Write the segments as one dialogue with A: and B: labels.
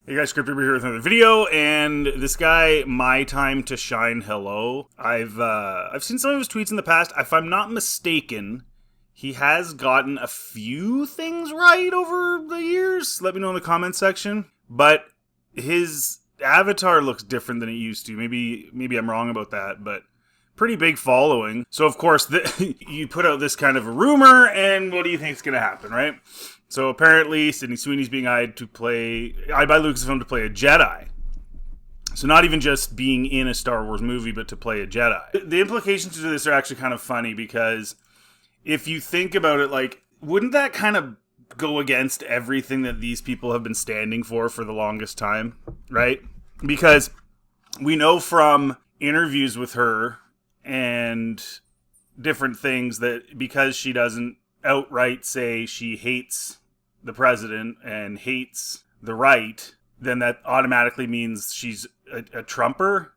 A: Hey guys, Scripted here with another video, and this guy, My Time to Shine Hello. I've seen some of his tweets in the past. If I'm not mistaken, he has gotten a few things right over the years. Let me know in the comments section. But his avatar looks different than it used to. Maybe I'm wrong about that, but pretty big following. So of course, you put out this kind of a rumor, and what do you think is going to happen, right? So apparently, Sydney Sweeney's being eyed by Lucasfilm to play a Jedi. So not even just being in a Star Wars movie, but to play a Jedi. The implications of this are actually kind of funny because if you think about it, like, wouldn't that kind of go against everything that these people have been standing for the longest time, right? Because we know from interviews with her and different things that because she doesn't outright say she hates the president and hates the right, then that automatically means she's a Trumper.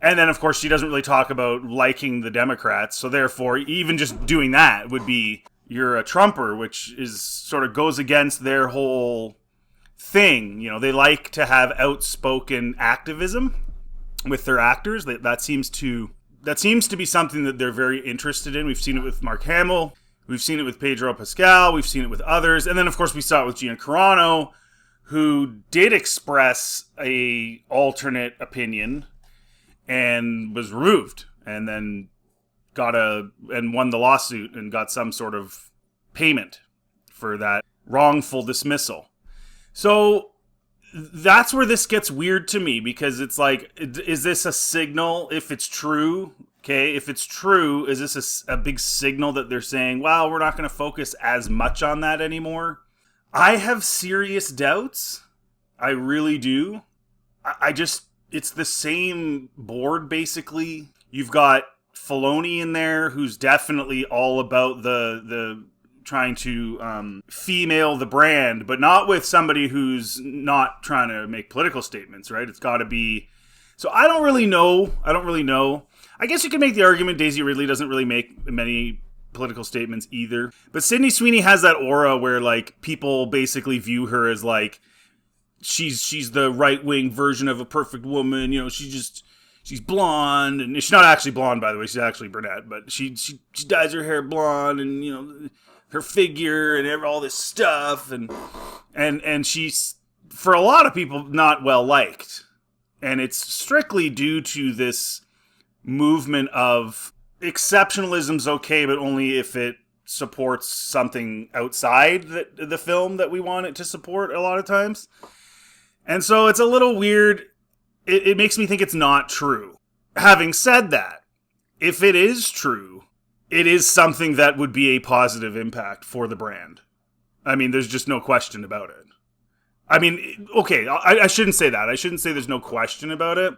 A: And then, of course, she doesn't really talk about liking the Democrats. So therefore, even just doing that would be you're a Trumper, which is sort of goes against their whole thing. You know, they like to have outspoken activism with their actors. That seems to be something that they're very interested in. We've seen it with Mark Hamill. We've seen it with Pedro Pascal. We've seen it with others. And then, of course, we saw it with Gina Carano, who did express a alternate opinion and was removed and then won the lawsuit and got some sort of payment for that wrongful dismissal. So that's where this gets weird to me, because it's like, is this a signal if it's true? Okay, if it's true, is this a big signal that they're saying, well, we're not going to focus as much on that anymore? I have serious doubts. I really do. It's the same board, basically. You've got Filoni in there, who's definitely all about the trying to female the brand, but not with somebody who's not trying to make political statements, right? It's got to be... So I don't really know. I guess you could make the argument Daisy Ridley doesn't really make many political statements either. But Sydney Sweeney has that aura where, like, people basically view her as, like, she's the right-wing version of a perfect woman. You know, she's blonde, and she's not actually blonde, by the way. She's actually brunette, but she dyes her hair blonde, and, you know, her figure and all this stuff, and she's, for a lot of people, not well liked. And it's strictly due to this movement of exceptionalism's okay, but only if it supports something outside the film that we want it to support a lot of times. And so it's a little weird. It makes me think it's not true. Having said that, if it is true, it is something that would be a positive impact for the brand. I mean, there's just no question about it. I mean, okay, I shouldn't say that. I shouldn't say there's no question about it.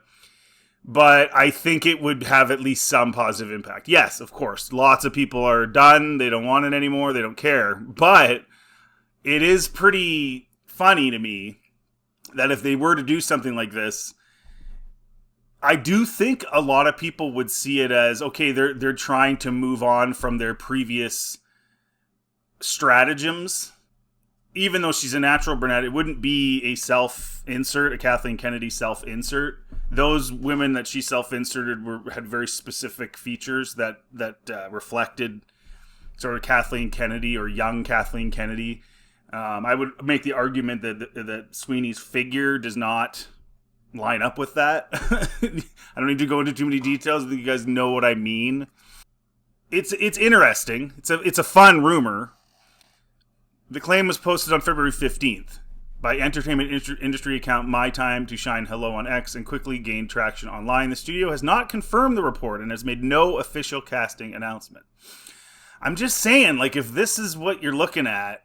A: But I think it would have at least some positive impact. Yes, of course. Lots of people are done. They don't want it anymore. They don't care. But it is pretty funny to me that if they were to do something like this, I do think a lot of people would see it as, okay, they're trying to move on from their previous stratagems. Even though she's a natural brunette, it wouldn't be a self-insert, a Kathleen Kennedy self-insert. Those women that she self-inserted had very specific features that reflected sort of Kathleen Kennedy or young Kathleen Kennedy. I would make the argument that Sweeney's figure does not line up with that. I don't need to go into too many details. I think you guys know what I mean. It's interesting. It's a fun rumor. The claim was posted on February 15th by entertainment industry account My Time to Shine Hello on X and quickly gained traction online. The studio has not confirmed the report and has made no official casting announcement. I'm just saying, like, if this is what you're looking at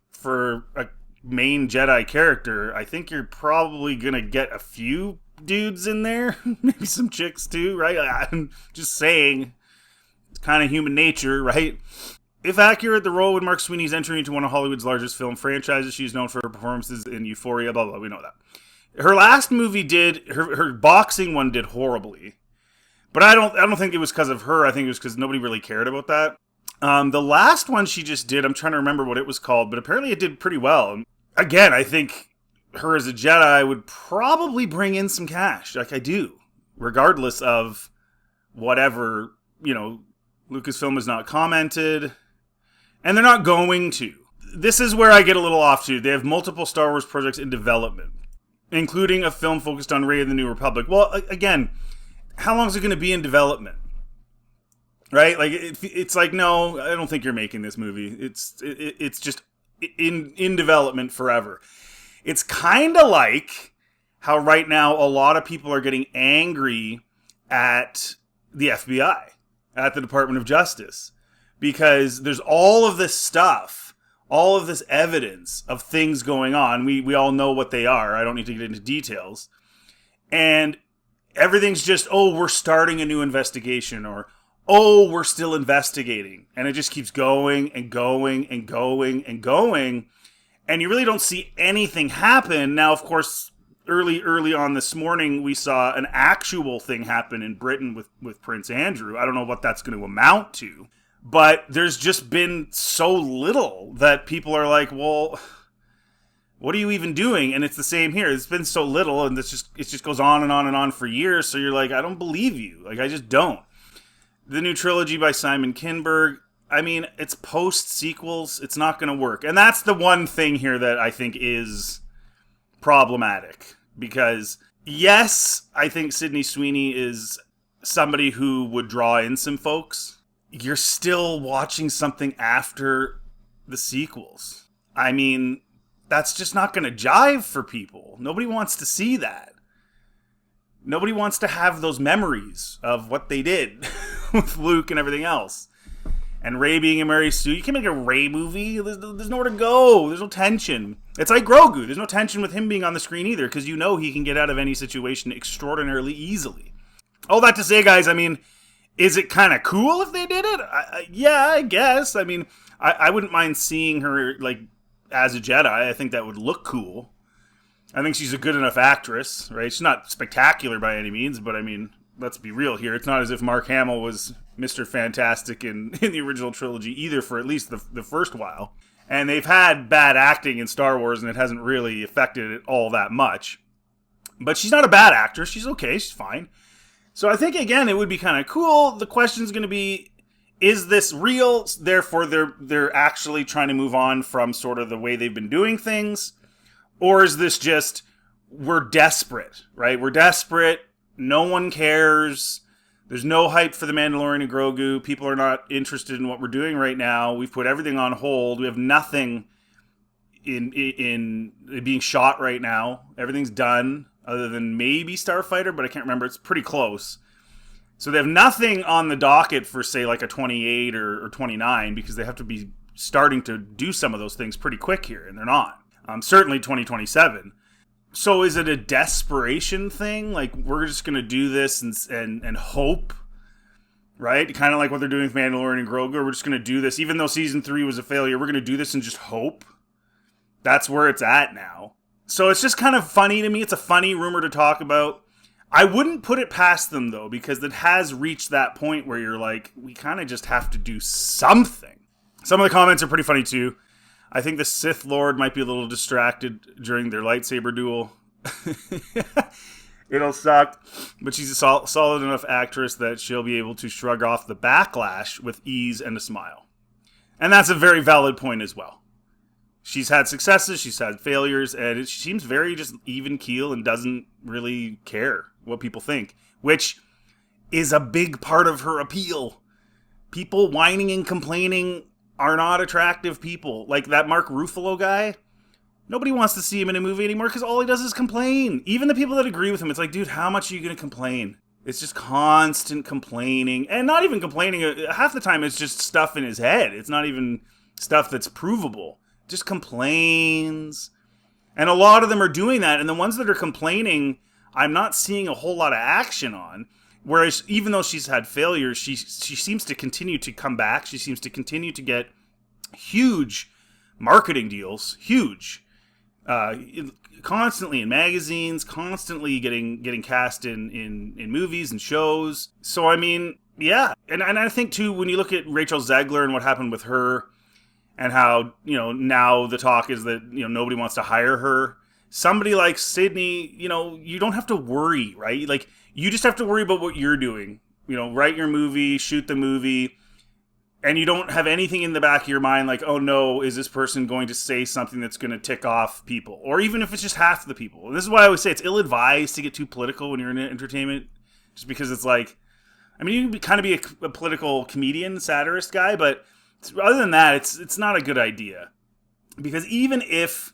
A: for a main Jedi character, I think you're probably going to get a few dudes in there. Maybe some chicks too, right? I'm just saying, it's kind of human nature, right? If accurate, the role would mark Sweeney's entry into one of Hollywood's largest film franchises. She's known for her performances in Euphoria, blah, blah, blah. We know that. Her last movie her boxing one did horribly. But I don't think it was because of her. I think it was because nobody really cared about that. The last one she just did, I'm trying to remember what it was called, but apparently it did pretty well. Again, I think her as a Jedi would probably bring in some cash. Like, I do. Regardless of whatever, Lucasfilm has not commented. And they're not going to. This is where I get a little off too. They have multiple Star Wars projects in development, including a film focused on Rey of the New Republic. Well, again, how long is it going to be in development? Right? Like, it's like, no, I don't think you're making this movie. It's just in development forever. It's kind of like how right now a lot of people are getting angry at the FBI, at the Department of Justice, because there's all of this stuff, all of this evidence of things going on. We all know what they are. I don't need to get into details. And everything's just, oh, we're starting a new investigation, or, oh, we're still investigating. And it just keeps going and going and going and going. And you really don't see anything happen. Now, of course, early on this morning, we saw an actual thing happen in Britain with Prince Andrew. I don't know what that's going to amount to. But there's just been so little that people are like, well, what are you even doing? And it's the same here. It's been so little, and it just goes on and on and on for years. So you're like, I don't believe you. Like, I just don't. The new trilogy by Simon Kinberg, I mean, it's post-sequels. It's not going to work. And that's the one thing here that I think is problematic. Because, yes, I think Sydney Sweeney is somebody who would draw in some folks. You're still watching something after the sequels. I mean, that's just not going to jive for people. Nobody wants to see that. Nobody wants to have those memories of what they did with Luke and everything else. And Rey being a Mary Sue. You can't make a Rey movie. There's nowhere to go. There's no tension. It's like Grogu. There's no tension with him being on the screen either, because he can get out of any situation extraordinarily easily. All that to say, guys, I mean, is it kind of cool if they did it? Yeah, I guess. I mean, I wouldn't mind seeing her, like, as a Jedi. I think that would look cool. I think she's a good enough actress, right? She's not spectacular by any means, but I mean, let's be real here. It's not as if Mark Hamill was Mr. Fantastic in the original trilogy either, for at least the first while. And they've had bad acting in Star Wars, and it hasn't really affected it all that much. But she's not a bad actress. She's okay. She's fine. So I think, again, it would be kind of cool. The question's going to be, is this real? Therefore, they're actually trying to move on from sort of the way they've been doing things. Or is this just, we're desperate, right? We're desperate. No one cares. There's no hype for The Mandalorian and Grogu. People are not interested in what we're doing right now. We've put everything on hold. We have nothing in being shot right now. Everything's done, other than maybe Starfighter, but I can't remember. It's pretty close. So they have nothing on the docket for, say, like a 28 or 29, because they have to be starting to do some of those things pretty quick here, and they're not. Certainly 2027. So is it a desperation thing? Like, we're just going to do this and hope, right? Kind of like what they're doing with Mandalorian and Grogu. We're just going to do this. Even though Season 3 was a failure, we're going to do this and just hope. That's where it's at now. So it's just kind of funny to me. It's a funny rumor to talk about. I wouldn't put it past them, though, because it has reached that point where you're like, we kind of just have to do something. Some of the comments are pretty funny, too. I think the Sith Lord might be a little distracted during their lightsaber duel. It'll suck, but she's a solid enough actress that she'll be able to shrug off the backlash with ease and a smile. And that's a very valid point as well. She's had successes, she's had failures, and she seems very just even keel and doesn't really care what people think, which is a big part of her appeal. People whining and complaining are not attractive people. Like that Mark Ruffalo guy, nobody wants to see him in a movie anymore because all he does is complain. Even the people that agree with him, it's like, dude, how much are you going to complain? It's just constant complaining. And not even complaining. Half the time it's just stuff in his head. It's not even stuff that's provable. Just complains. And a lot of them are doing that. And the ones that are complaining, I'm not seeing a whole lot of action on. Whereas even though she's had failures, she seems to continue to come back. She seems to continue to get huge marketing deals, huge, constantly in magazines, constantly getting cast in movies and shows. So I mean, yeah, and I think too, when you look at Rachel Zegler and what happened with her, and how now the talk is that nobody wants to hire her somebody like Sydney, you don't have to worry, right? Like, you just have to worry about what you're doing. Write your movie, shoot the movie, and you don't have anything in the back of your mind like, oh no, is this person going to say something that's going to tick off people? Or even if it's just half the people. And this is why I always say it's ill-advised to get too political when you're in entertainment, just because it's like, I mean, you can kind of be a political comedian, satirist guy, but other than that, it's not a good idea. Because even if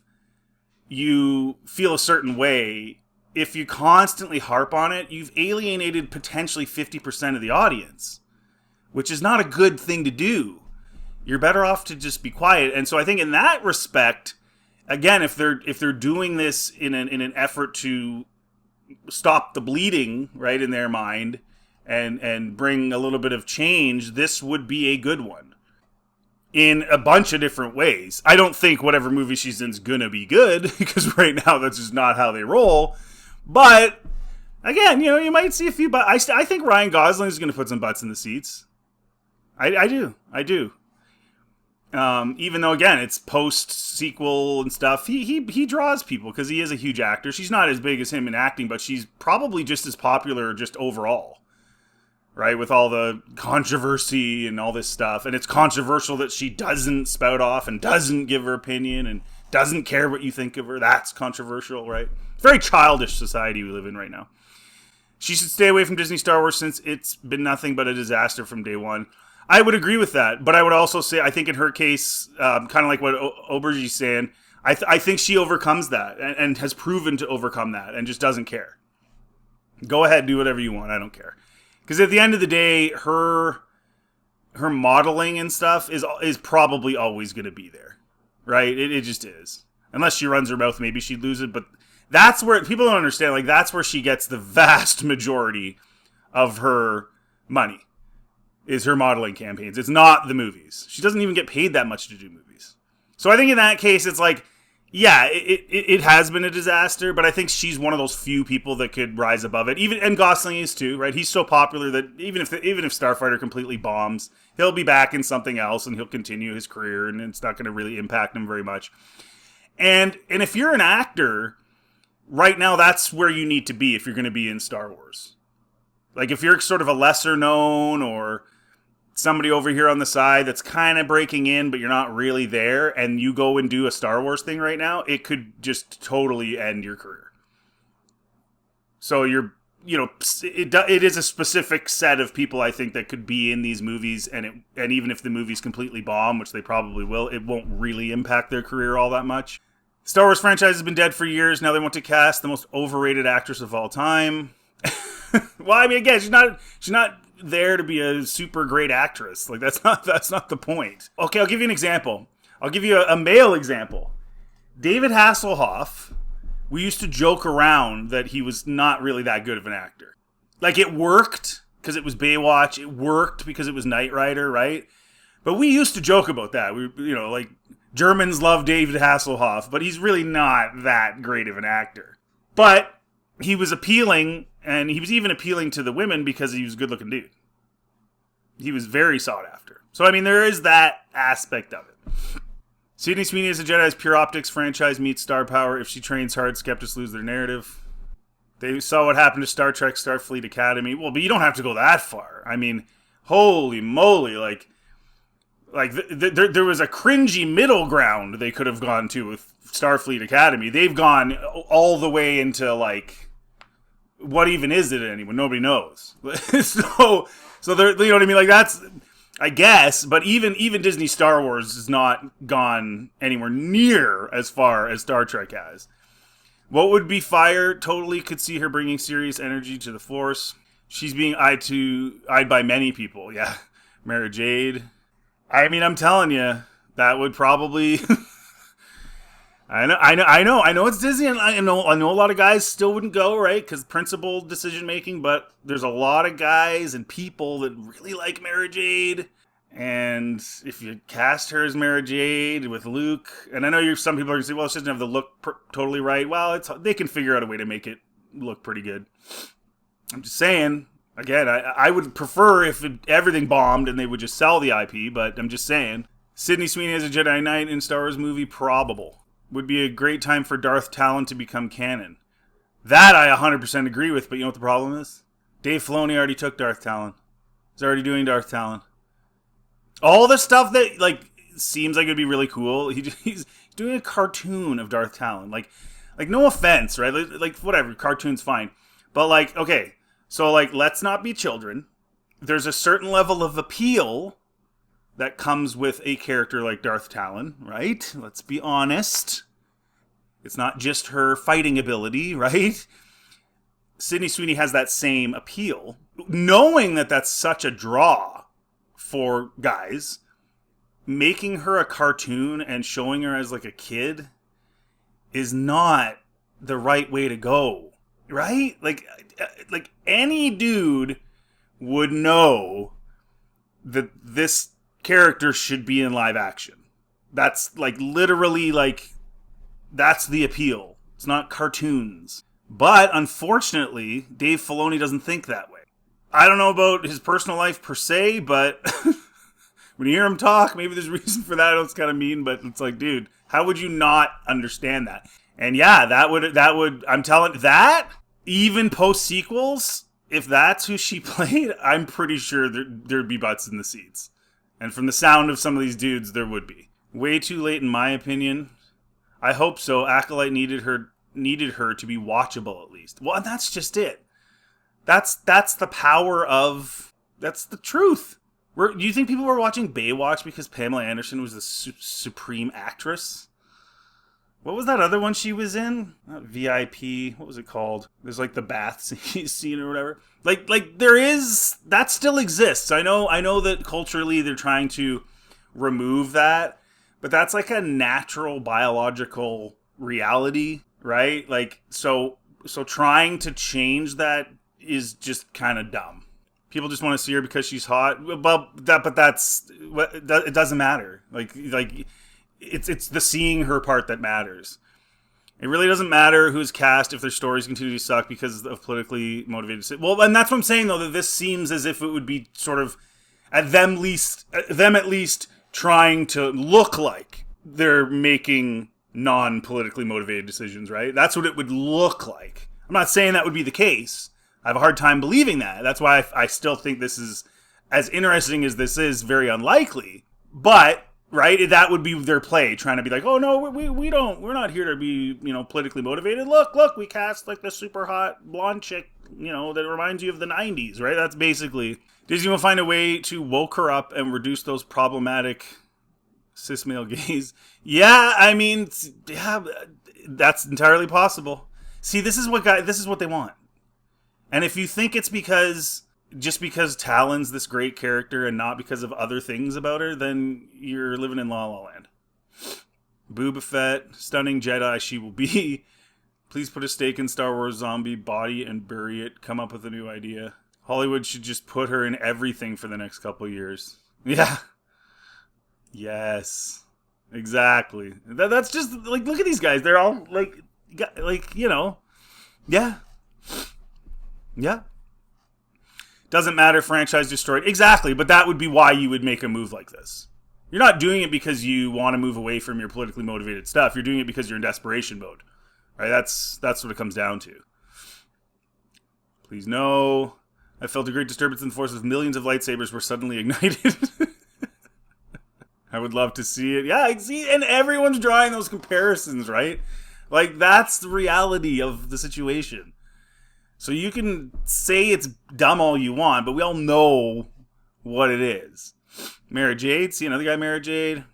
A: you feel a certain way, if you constantly harp on it, you've alienated potentially 50% of the audience, which is not a good thing to do. You're better off to just be quiet. And so I think in that respect, again, if they're doing this in an effort to stop the bleeding, right, in their mind, and bring a little bit of change, this would be a good one in a bunch of different ways. I don't think whatever movie she's in is gonna be good, because right now that's just not how they roll. But again, you might see a few. But I think Ryan Gosling is gonna put some butts in the seats. I do. Even though, again, it's post-sequel and stuff, he draws people because he is a huge actor. She's not as big as him in acting, but she's probably just as popular just overall, right? With all the controversy and all this stuff. And it's controversial that she doesn't spout off and doesn't give her opinion and doesn't care what you think of her. That's controversial, right? Very childish society we live in right now. She should stay away from Disney Star Wars since it's been nothing but a disaster from day one. I would agree with that, but I would also say, I think in her case, kind of like what Aubergy's saying, I think she overcomes that and has proven to overcome that and just doesn't care. Go ahead, do whatever you want. I don't care. Because at the end of the day, her modeling and stuff is probably always going to be there, right? It just is. Unless she runs her mouth, maybe she'd lose it. But that's where people don't understand. Like, that's where she gets the vast majority of her money. Is her modeling campaigns. It's not the movies. She doesn't even get paid that much to do movies. So I think in that case, it's like, yeah, it has been a disaster, but I think she's one of those few people that could rise above it. And Gosling is too, right? He's so popular that even if Starfighter completely bombs, he'll be back in something else and he'll continue his career, and it's not going to really impact him very much. And if you're an actor, right now, that's where you need to be if you're going to be in Star Wars. Like, if you're sort of a lesser known or somebody over here on the side that's kind of breaking in, but you're not really there, and you go and do a Star Wars thing right now, it could just totally end your career. So it is a specific set of people, I think, that could be in these movies, and even if the movies completely bomb, which they probably will, it won't really impact their career all that much. Star Wars franchise has been dead for years. Now they want to cast the most overrated actress of all time. Well, I mean, again, she's not there to be a super great actress. Like, that's not the point. Okay, I'll give you an example. I'll give you a male example. David Hasselhoff, we used to joke around that he was not really that good of an actor. Like, it worked because it was Baywatch. It worked because it was Knight Rider, right? But we used to joke about that. We, like, Germans love David Hasselhoff, but he's really not that great of an actor. But he was appealing, and he was even appealing to the women because he was a good-looking dude. He was very sought after. So, I mean, there is that aspect of it. Sydney Sweeney as a Jedi's pure optics. Franchise meets star power. If she trains hard, skeptics lose their narrative. They saw what happened to Star Trek Starfleet Academy. Well, but you don't have to go that far. I mean, holy moly, like there was a cringy middle ground they could have gone to with Starfleet Academy. They've gone all the way into, like, what even is it anymore? Nobody knows. So they're, you know what I mean? Like, that's, I guess, but even Disney Star Wars has not gone anywhere near as far as Star Trek has. What would be fire? Totally could see her bringing serious energy to the Force. She's being eyed by many people. Yeah, Mara Jade. I mean, I'm telling you, that would probably. I know it's Disney, and I know a lot of guys still wouldn't go, right? Because principled decision making, but there's a lot of guys and people that really like Mara Jade. And if you cast her as Mara Jade with Luke, and I know some people are going to say, well, she doesn't have the look totally right. Well, they can figure out a way to make it look pretty good. I'm just saying, again, I would prefer if everything bombed and they would just sell the IP, but I'm just saying. Sydney Sweeney as a Jedi Knight in Star Wars movie, probable. would be a great time for Darth Talon to become canon. That I 100% agree with, but you know what the problem is? Dave Filoni already took Darth Talon. He's already doing Darth Talon. All the stuff that, like, seems like it'd be really cool, he's doing a cartoon of Darth Talon. Like no offense, right? Like, whatever, cartoon's fine. But, like, okay, so, like, let's not be children. There's a certain level of appeal that comes with a character like Darth Talon, right? Let's be honest. It's not just her fighting ability, right? Sydney Sweeney has that same appeal. Knowing that that's such a draw for guys, making her a cartoon and showing her as like a kid is not the right way to go, right? Like any dude would know that this character should be in live action. That's like literally like that's the appeal. It's not cartoons. But unfortunately, Dave Filoni doesn't think that way. I don't know about his personal life per se, but when you hear him talk, maybe there's reason for that. It's kind of mean, but it's like, dude, how would you not understand that? And yeah, that would, I'm telling that, even post sequels, if that's who she played, I'm pretty sure there'd be butts in the seats. And from the sound of some of these dudes, there would be. Way too late, in my opinion. I hope so. Acolyte needed her to be watchable at least. Well, and that's just it. That's the power of. That's the truth. Do you think people were watching Baywatch because Pamela Anderson was the supreme actress? What was that other one she was in? Not VIP. What was it called? There's like the bath scene or whatever. Like there is, that still exists. I know that culturally they're trying to remove that, but that's like a natural biological reality, right? Like so trying to change that is just kind of dumb. People just want to see her because she's hot. But that's it doesn't matter. Like it's the seeing her part that matters. It really doesn't matter who's cast if their stories continue to suck because of politically motivated. Well, and that's what I'm saying though, that this seems as if it would be sort of at them at least trying to look like they're making non-politically motivated decisions, right? That's what it would look like. I'm not saying that would be the case. I have a hard time believing that. That's why I still think this is, as interesting as this is, very unlikely. But, right, that would be their play, trying to be like, oh no, we're not here to be, politically motivated. Look, we cast like the super hot blonde chick, that reminds you of the 90s, right? That's basically, Disney will find a way to woke her up and reduce those problematic cis male gays. Yeah, I mean, yeah, that's entirely possible. See, this is what they want. And if you think it's just because Talon's this great character and not because of other things about her, then you're living in La La Land. Boba Fett, stunning Jedi she will be. Please put a stake in Star Wars zombie body and bury it. Come up with a new idea. Hollywood should just put her in everything for the next couple years. Yeah. Yes. Exactly. That's just, like, look at these guys. They're all, yeah. Yeah. Doesn't matter, franchise destroyed. Exactly, but that would be why you would make a move like this. You're not doing it because you want to move away from your politically motivated stuff. You're doing it because you're in desperation mode. Right? That's what it comes down to. Please no. I felt a great disturbance in the force as millions of lightsabers were suddenly ignited. I would love to see it. Yeah, see, and everyone's drawing those comparisons, right? Like, that's the reality of the situation. So you can say it's dumb all you want, but we all know what it is. Mara Jade, see another guy, Mara Jade.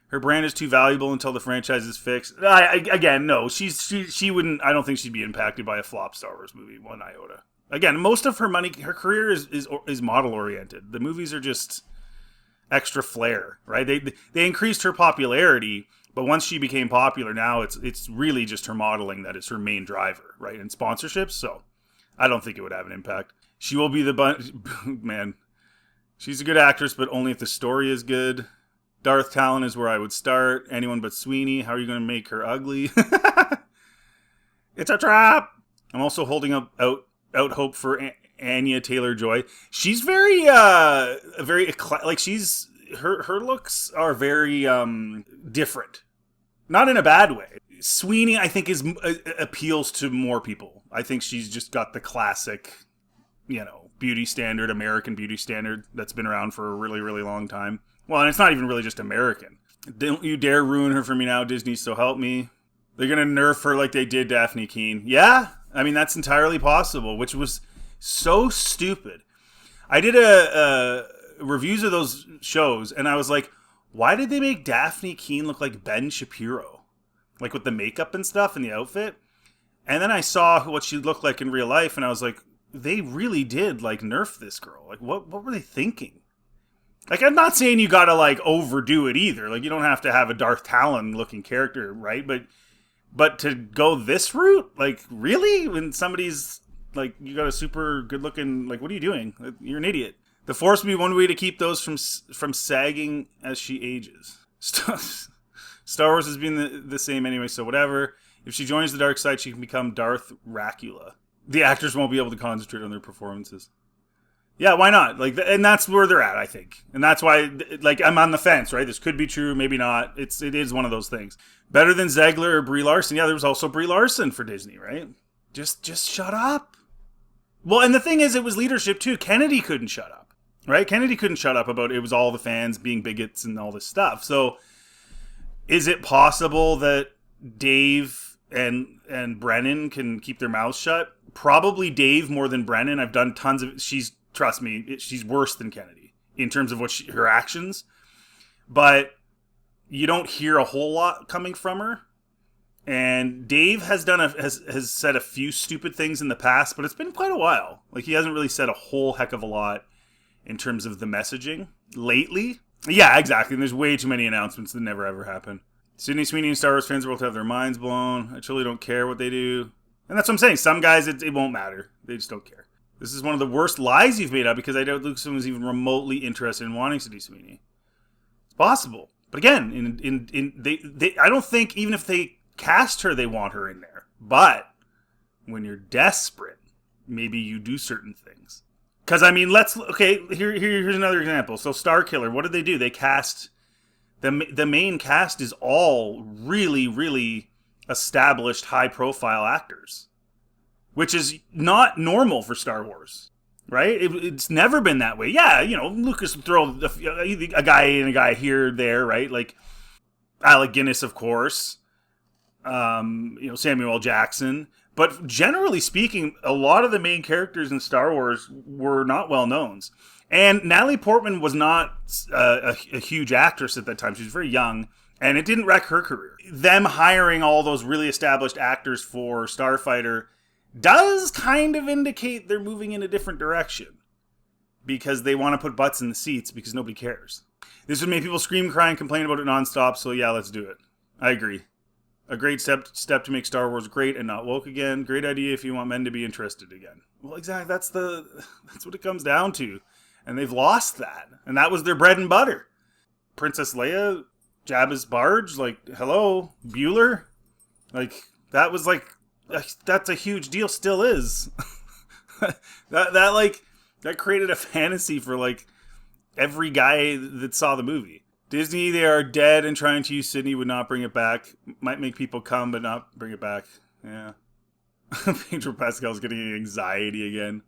A: Her brand is too valuable until the franchise is fixed. Again, no, she wouldn't. I don't think she'd be impacted by a flop Star Wars movie, one iota. Again, most of her money, her career is model oriented. The movies are just extra flair, right? They increased her popularity, but once she became popular, now it's really just her modeling that is her main driver, right? And sponsorships, so I don't think it would have an impact. She will be man, she's a good actress, but only if the story is good. Darth Talon is where I would start. Anyone but Sweeney. How are you going to make her ugly? It's a trap. I'm also holding out hope for Anya Taylor-Joy. She's very like she's her looks are very different. Not in a bad way. Sweeney, I think, appeals to more people. I think she's just got the classic, beauty standard, American beauty standard that's been around for a really, really long time. Well, and it's not even really just American. Don't you dare ruin her for me now, Disney, so help me. They're going to nerf her like they did Daphne Keane. Yeah, I mean, that's entirely possible, which was so stupid. I did a reviews of those shows, and I was like, why did they make Daphne Keane look like Ben Shapiro? Like with the makeup and stuff and the outfit? And then I saw what she looked like in real life, and I was like, they really did, like, nerf this girl. Like, what were they thinking? Like, I'm not saying you gotta, like, overdo it either. Like, you don't have to have a Darth Talon-looking character, right? But to go this route? Like, really? When somebody's, like, you got a super good-looking... Like, what are you doing? You're an idiot. The Force would be one way to keep those from sagging as she ages. Star Wars has been the same anyway, so whatever. If she joins the dark side, she can become Darth Racula. The actors won't be able to concentrate on their performances. Yeah, why not? Like, and that's where they're at, I think. And that's why, like, I'm on the fence, right? This could be true, maybe not. It is one of those things. Better than Zegler or Brie Larson. Yeah, there was also Brie Larson for Disney, right? Just shut up. Well, and the thing is, it was leadership, too. Kennedy couldn't shut up, right? Kennedy couldn't shut up about it was all the fans being bigots and all this stuff. So, is it possible that Dave and Brennan can keep their mouths shut? Probably Dave more than Brennan. I've done tons of... Trust me, she's worse than Kennedy in terms of her actions. But you don't hear a whole lot coming from her. And Dave has said a few stupid things in the past, but it's been quite a while. Like, he hasn't really said a whole heck of a lot in terms of the messaging lately. Yeah, exactly. And there's way too many announcements that never ever happen. Sydney Sweeney and Star Wars fans will have their minds blown. I truly don't care what they do. And that's what I'm saying. Some guys, it won't matter. They just don't care. This is one of the worst lies you've made up because I doubt Lucasfilm was even remotely interested in wanting Sydney Sweeney. It's possible. But again, I don't think even if they cast her, they want her in there. But when you're desperate, maybe you do certain things. Because, I mean, here's another example. So Starkiller, what did they do? They cast... The main cast is all really, really established, high-profile actors. Which is not normal for Star Wars, right? It's never been that way. Yeah, Lucas would throw a guy in, a guy here, there, right? Like, Alec Guinness, of course. Samuel L. Jackson. But generally speaking, a lot of the main characters in Star Wars were not well-knowns. And Natalie Portman was not a huge actress at that time. She was very young, and it didn't wreck her career. Them hiring all those really established actors for Starfighter does kind of indicate they're moving in a different direction. Because they want to put butts in the seats because nobody cares. This would make people scream, cry, and complain about it nonstop, so yeah, let's do it. I agree. A great step to make Star Wars great and not woke again. Great idea if you want men to be interested again. Well, exactly. That's what it comes down to. And they've lost that. And that was their bread and butter. Princess Leia, Jabba's barge, like, hello, Bueller. Like, that was like, that's a huge deal, still is. that created a fantasy for, like, every guy that saw the movie. Disney, they are dead and trying to use Sydney would not bring it back. Might make people come, but not bring it back. Yeah. Pedro Pascal's getting anxiety again.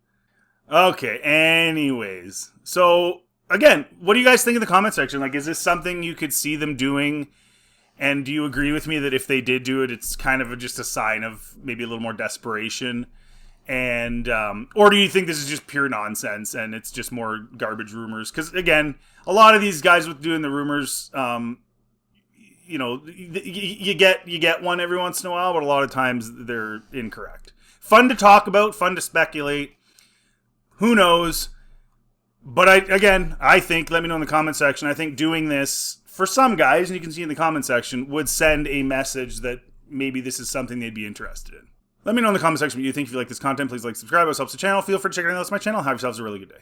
A: Okay, anyways. So, again, what do you guys think in the comment section? Like, is this something you could see them doing? And do you agree with me that if they did do it, it's kind of just a sign of maybe a little more desperation? And, or do you think this is just pure nonsense and it's just more garbage rumors? Because, again, a lot of these guys with doing the rumors, you get one every once in a while, but a lot of times they're incorrect. Fun to talk about, fun to speculate. Who knows? But I think, let me know in the comment section, I think doing this for some guys, and you can see in the comment section, would send a message that maybe this is something they'd be interested in. Let me know in the comment section what you think. If you like this content, please like, subscribe. It helps the channel. Feel free to check out anything else on my channel. Have yourselves a really good day.